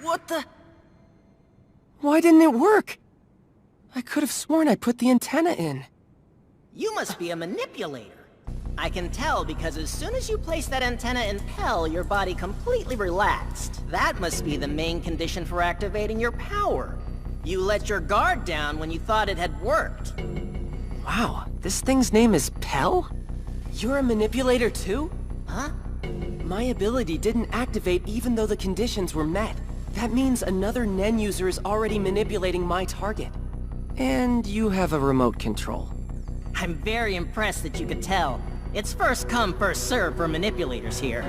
What the? Why didn't it work? I could have sworn I put the antenna in. You must be a manipulator. I can tell because as soon as you place that antenna in Pell, your body completely relaxed. That must be the main condition for activating your power. You let your guard down when you thought it had worked. Wow, this thing's name is Pell? You're a manipulator too? Huh? My ability didn't activate even though the conditions were met. That means another Nen user is already manipulating my target. And you have a remote control. I'm very impressed that you could tell. It's first come, first serve for manipulators here.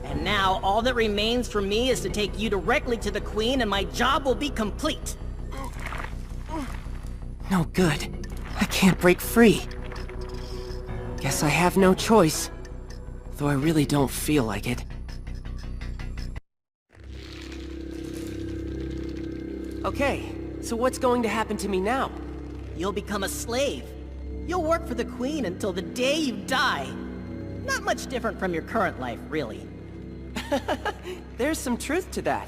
And now, all that remains for me is to take you directly to the Queen and my job will be complete. No good. I can't break free. Guess I have no choice. Though I really don't feel like it. Okay, so what's going to happen to me now? You'll become a slave. You'll work for the Queen until the day you die. Not much different from your current life, really. There's some truth to that.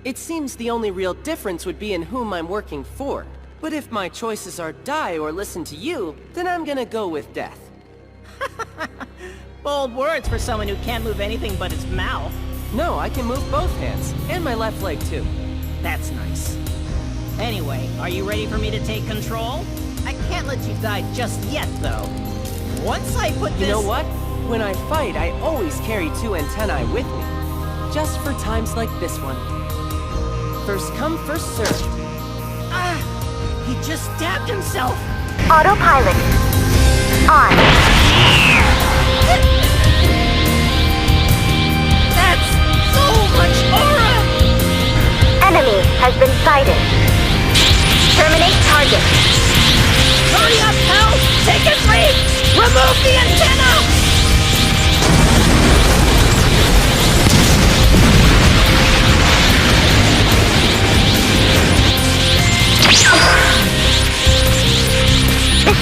It seems the only real difference would be in whom I'm working for. But if my choices are die or listen to you, then I'm gonna go with death. Bold words for someone who can't move anything but his mouth. No, I can move both hands, and my left leg too. That's nice. Anyway, are you ready for me to take control? I can't let you die just yet, though. Once I put this... You know what? When I fight, I always carry two antennae with me. Just for times like this one. First come, first served. Ah! He just stabbed himself! Autopilot. On. That's so much aura! Enemy has been sighted. Terminate target. Hurry up, Pell! Take it free! Remove the antenna!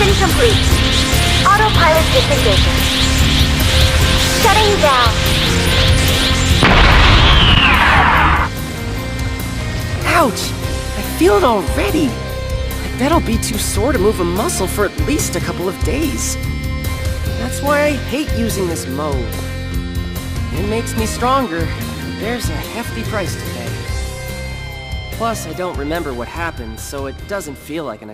Mission complete. Autopilot disengaging. Shutting down. Ouch! I feel it already! I bet I'll be too sore to move a muscle for at least a couple of days. That's why I hate using this mode. It makes me stronger, but there's a hefty price to pay. Plus, I don't remember what happened, so it doesn't feel like an